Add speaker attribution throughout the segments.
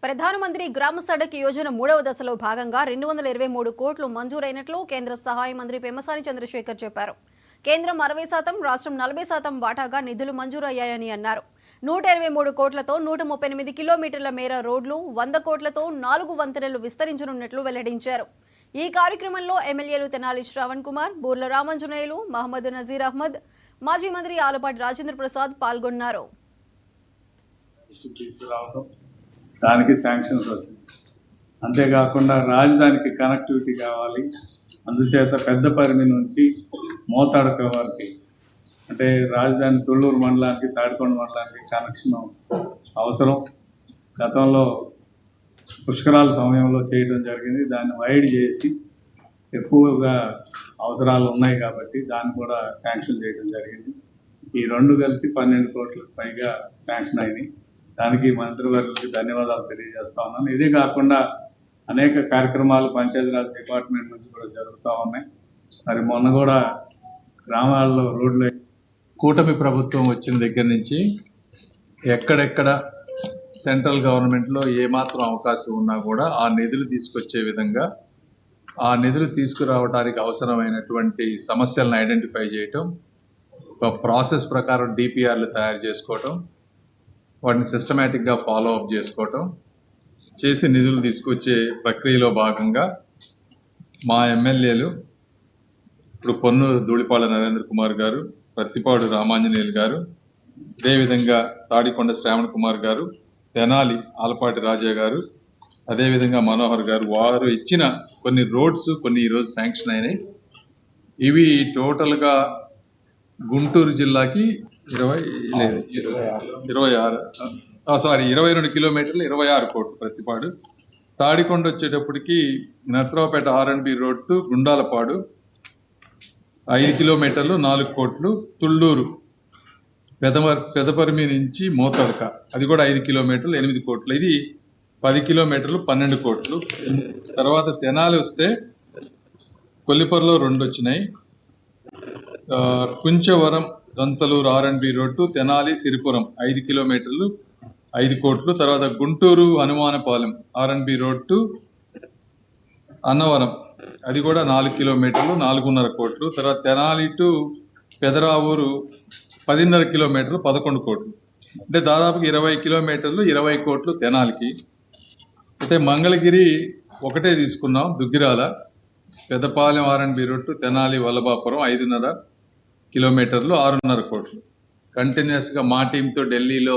Speaker 1: ప్రధానమంత్రి గ్రామ సడక్ యోజన 3వ దశలో భాగంగా 223 కోట్లు మంజూరైనట్లు కేంద్ర సహాయ మంత్రి పెమ్మసాని చంద్రశేఖర్ చెప్పారు. కేంద్రం 60%, రాష్ట్రం 40% వాటాగా నిధులు మంజూరయ్యాయని అన్నారు. 123 కోట్లతో 138 కిలోమీటర్ల మేర రోడ్లు, 100 కోట్లతో 4 వంతెనలు విస్తరించనున్నట్లు వెల్లడించారు. ఈ కార్యక్రమంలో ఎమ్మెల్యేలు తెనాలి శ్రావణ్ కుమార్, బూర్ల రామాంజనేయులు, మహమ్మద్ నజీర్ అహ్మద్, మాజీ మంత్రి ఆలపాటి రాజేంద్ర ప్రసాద్ పాల్గొన్నారు.
Speaker 2: దానికి శాంక్షన్స్ వచ్చింది. అంతేకాకుండా రాజధానికి కనెక్టివిటీ కావాలి. అందుచేత పెద్దపరిమి నుంచి మోతాడక వరకు, అంటే రాజధాని తుళ్ళూరు మండలానికి, తాడికొండ మండలానికి కనెక్షన్ అవసరం. గతంలో పుష్కరాల సమయంలో చేయడం జరిగింది. దాన్ని వైడ్ చేసి ఎక్కువగా అవసరాలు ఉన్నాయి కాబట్టి దాన్ని కూడా శాంక్షన్ చేయడం జరిగింది. ఈ రెండు కలిసి 12 కోట్లకు పైగా శాంక్షన్ అయినాయి. దానికి మంత్రివర్యులకి ధన్యవాదాలు తెలియజేస్తా ఉన్నాను. ఇదే కాకుండా అనేక కార్యక్రమాలు పంచాయతీరాజ్ డిపార్ట్మెంట్ నుంచి కూడా జరుగుతూ ఉన్నాయి. మరి మొన్న కూడా గ్రామాల్లో రోడ్లు
Speaker 3: కూటమి ప్రభుత్వం వచ్చిన దగ్గర నుంచి ఎక్కడెక్కడ సెంట్రల్ గవర్నమెంట్లో ఏమాత్రం అవకాశం ఉన్నా కూడా ఆ నిధులు తీసుకొచ్చే విధంగా, ఆ నిధులు తీసుకురావడానికి అవసరమైనటువంటి సమస్యలను ఐడెంటిఫై చేయటం, ఒక ప్రాసెస్ ప్రకారం డిపిఆర్లు తయారు చేసుకోవటం, వాటిని సిస్టమేటిక్గా ఫాలో అప్ చేసుకోవటం చేసి నిధులు తీసుకొచ్చే ప్రక్రియలో భాగంగా మా ఎమ్మెల్యేలు ఇప్పుడు పొన్నూరు ధూళిపాళ నరేంద్ర కుమార్ గారు, ప్రత్తిపాడు రామాంజనేయులు గారు, అదేవిధంగా తాడికొండ శ్రావణ్ కుమార్ గారు, తెనాలి ఆలపాటి రాజా గారు, అదేవిధంగా మనోహర్ గారు, వారు ఇచ్చిన కొన్ని రోడ్స్ కొన్ని ఈరోజు శాంక్షన్ అయినాయి. ఇవి టోటల్గా గుంటూరు జిల్లాకి 22 కిలోమీటర్లు 26 కోట్లు ప్రతిపాడు. తాడికొండ వచ్చేటప్పటికి Narasaraopet R&B road to Gundalapadu 5 కిలోమీటర్లు 4 కోట్లు. తుళ్ళూరు పెదపరిమి నుంచి మోతడక అది కూడా 5 కిలోమీటర్లు 8 కోట్లు. ఇది 10 కిలోమీటర్లు 12 కోట్లు. తర్వాత తెనాలి వస్తే కొల్లిపర్లో 2 వచ్చినాయి. కుంచవరం దంతలూరు R&B రోడ్డు తెనాలి సిరిపురం 5 కిలోమీటర్లు 5 కోట్లు. తర్వాత గుంటూరు హనుమానపాలెం R&B రోడ్డు అన్నవరం అది కూడా 4 కిలోమీటర్లు 4.5 కోట్లు. తర్వాత తెనాలి టు పెదరావూరు 10.5 కిలోమీటర్లు 11 కోట్లు. అంటే దాదాపుగా 20 కిలోమీటర్లు 20 కోట్లు తెనాలికి. అయితే మంగళగిరి ఒకటే తీసుకున్నాం, దుగ్గిరాల పెద్దపాలెం R&B రోడ్డు తెనాలి వల్లభాపురం 5.5 కిలోమీటర్లు 6.5 కోట్లు. కంటిన్యూస్గా మా టీంతో ఢిల్లీలో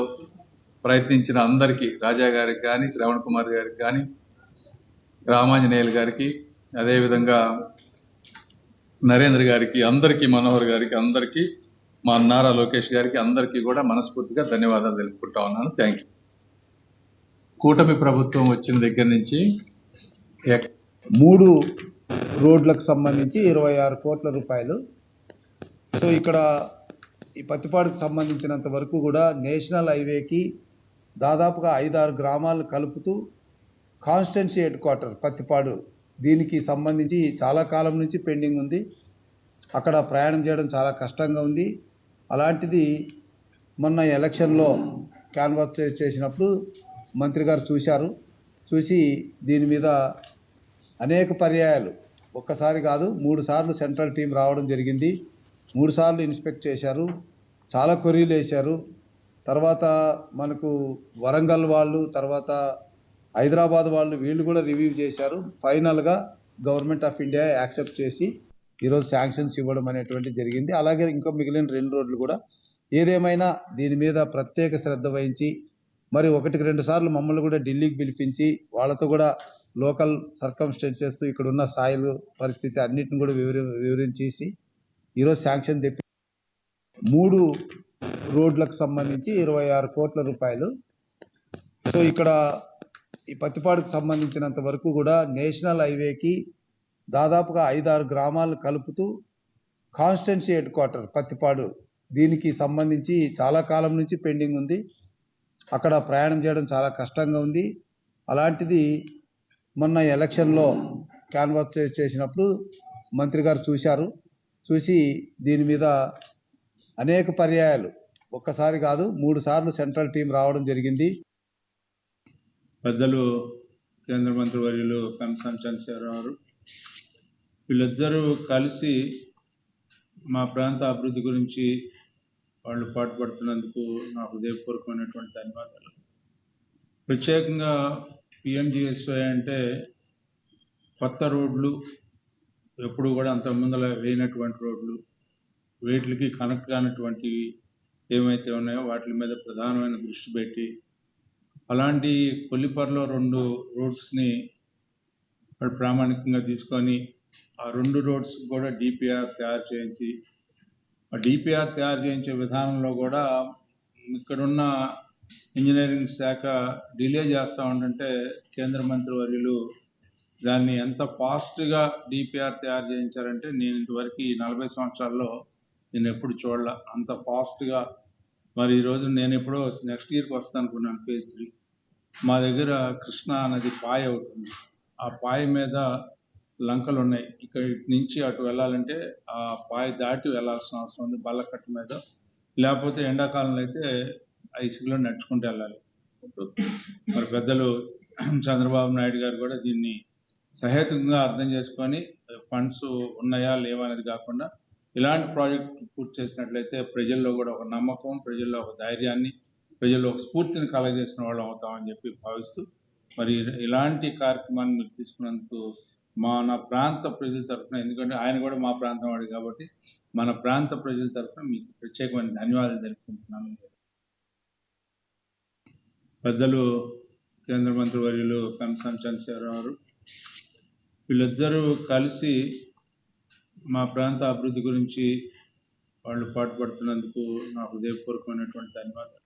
Speaker 3: ప్రయత్నించిన అందరికీ, రాజా గారికి కానీ, శ్రవణ్ కుమార్ గారికి కానీ, రామాంజనేయులు గారికి, అదేవిధంగా నరేంద్ర గారికి, అందరికీ, మనోహర్ గారికి, అందరికీ, మా నారా లోకేష్ గారికి, అందరికీ కూడా మనస్ఫూర్తిగా ధన్యవాదాలు తెలుపుకుంటా ఉన్నాను. Thank you. కూటమి ప్రభుత్వం వచ్చిన దగ్గర నుంచి
Speaker 4: 3 రోడ్లకు సంబంధించి 26 కోట్ల రూపాయలు. సో ఇక్కడ ఈ పత్తిపాడుకు సంబంధించినంత వరకు కూడా నేషనల్ హైవేకి దాదాపుగా 5-6 గ్రామాలు కలుపుతూ కాన్స్టిట్యున్సీ హెడ్ క్వార్టర్ పత్తిపాడు, దీనికి సంబంధించి చాలా కాలం నుంచి పెండింగ్ ఉంది. అక్కడ ప్రయాణం చేయడం చాలా కష్టంగా ఉంది. అలాంటిది మొన్న ఎలక్షన్లో క్యాన్వాస్ చేసినప్పుడు మంత్రి గారు చూసి దీని మీద అనేక పర్యాయాలు, ఒక్కసారి కాదు 3 సార్లు సెంట్రల్ టీం రావడం జరిగింది. 3 సార్లు ఇన్స్పెక్ట్ చేశారు, చాలా క్వరీలు వేశారు. తర్వాత మనకు వరంగల్ వాళ్ళు, తర్వాత హైదరాబాద్ వాళ్ళు, వీళ్ళు కూడా రివ్యూ చేశారు. ఫైనల్గా గవర్నమెంట్ ఆఫ్ ఇండియా యాక్సెప్ట్ చేసి ఈరోజు శాంక్షన్స్ ఇవ్వడం అనేటువంటి జరిగింది. అలాగే ఇంకో మిగిలిన 2 రోడ్లు కూడా. ఏదేమైనా దీని మీద ప్రత్యేక శ్రద్ధ వహించి, మరి 1-2 సార్లు మమ్మల్ని కూడా ఢిల్లీకి పిలిపించి వాళ్ళతో కూడా లోకల్ సర్కమ్స్టెన్సెస్, ఇక్కడ ఉన్న సాయిల్ పరిస్థితి అన్నిటిని కూడా వివరించేసి ఈరోజు శాంక్షన్ తెప్పి 3 రోడ్లకు సంబంధించి 26 కోట్ల రూపాయలు. సో ఇక్కడ ఈ పత్తిపాడుకు సంబంధించినంత వరకు కూడా నేషనల్ హైవేకి దాదాపుగా 5-6 గ్రామాలు కలుపుతూ కాన్స్టిట్యున్సీ హెడ్ క్వార్టర్ పత్తిపాడు, దీనికి సంబంధించి చాలా కాలం నుంచి పెండింగ్ ఉంది. అక్కడ ప్రయాణం చేయడం చాలా కష్టంగా ఉంది. అలాంటిది మొన్న ఎలక్షన్లో క్యాన్వాస్ చేసినప్పుడు మంత్రి గారు చూసి దీని మీద అనేక పర్యాయాలు, ఒక్కసారి కాదు 3 సార్లు సెంట్రల్ టీం రావడం జరిగింది.
Speaker 2: పెద్దలు కేంద్ర మంత్రివర్యులు కంసాం చంద్రశేఖరరావు గారు, వీళ్ళిద్దరూ కలిసి మా ప్రాంత అభివృద్ధి గురించి వాళ్ళు పాటుపడుతున్నందుకు నా హృదయపూర్వకమైనటువంటి ధన్యవాదాలు. ప్రత్యేకంగా పిఎంజిఎస్వై అంటే కొత్త రోడ్లు, ఎప్పుడు కూడా అంత ముందర వేయనటువంటి రోడ్లు, వీటికి కనెక్ట్ కానటువంటివి ఏమైతే ఉన్నాయో వాటి మీద ప్రధానమైన దృష్టి పెట్టి అలాంటి కొల్లిపరలో 2 రోడ్స్ని వాళ్ళు ప్రామాణికంగా తీసుకొని ఆ 2 రోడ్స్ కూడా డిపిఆర్ తయారు చేయించి, ఆ డిపిఆర్ తయారు చేయించే విధానంలో కూడా ఇక్కడున్న ఇంజనీరింగ్ శాఖ డిలే చేస్తూ ఉంటుంటే కేంద్ర మంత్రివర్యులు దాన్ని ఎంత ఫాస్ట్గా డిపిఆర్ తయారు చేయించారంటే నేను ఇంతవరకు ఈ 40 సంవత్సరాల్లో నేను ఎప్పుడు చూడలే అంత ఫాస్ట్గా. మరి ఈరోజు నేను ఎప్పుడో నెక్స్ట్ ఇయర్కి వస్తాను అనుకున్నాను phase 3. మా దగ్గర కృష్ణా నది పాయ అవుతుంది, ఆ పాయ మీద లంకలు ఉన్నాయి. ఇక్కడ ఇటు నుంచి అటు వెళ్ళాలంటే ఆ పాయ దాటి వెళ్ళాల్సిన అవసరం ఉంది బల్లకట్టు మీద, లేకపోతే ఎండాకాలంలో అయితే ఇసుకలో నడుచుకుంటూ వెళ్ళాలి. మరి పెద్దలు చంద్రబాబు నాయుడు గారు కూడా దీన్ని సహేతుకంగా అర్థం చేసుకొని ఫండ్స్ ఉన్నాయా లేవా అనేది కాకుండా ఇలాంటి ప్రాజెక్ట్ పూర్తి చేసినట్లయితే ప్రజల్లో కూడా ఒక నమ్మకం, ప్రజల్లో ఒక ధైర్యాన్ని, ప్రజల్లో ఒక స్ఫూర్తిని కలగజేసిన వాళ్ళం అవుతామని చెప్పి భావిస్తూ మరి ఇలాంటి కార్యక్రమాన్ని మీరు తీసుకున్నందుకు నా ప్రాంత ప్రజల తరఫున, ఎందుకంటే ఆయన కూడా మా ప్రాంతం వాడు కాబట్టి మన ప్రాంత ప్రజల తరఫున మీకు ప్రత్యేకమైన ధన్యవాదాలు తెలుపుకుంటున్నాను. పెద్దలు కేంద్ర మంత్రివర్యులు కంసాం చంద్రశేఖరరావు గారు, వీళ్ళిద్దరూ కలిసి మా ప్రాంత అభివృద్ధి గురించి వాళ్ళు పాటుపడుతున్నందుకు నా హృదయపూర్వకమైనటువంటి ధన్యవాదాలు.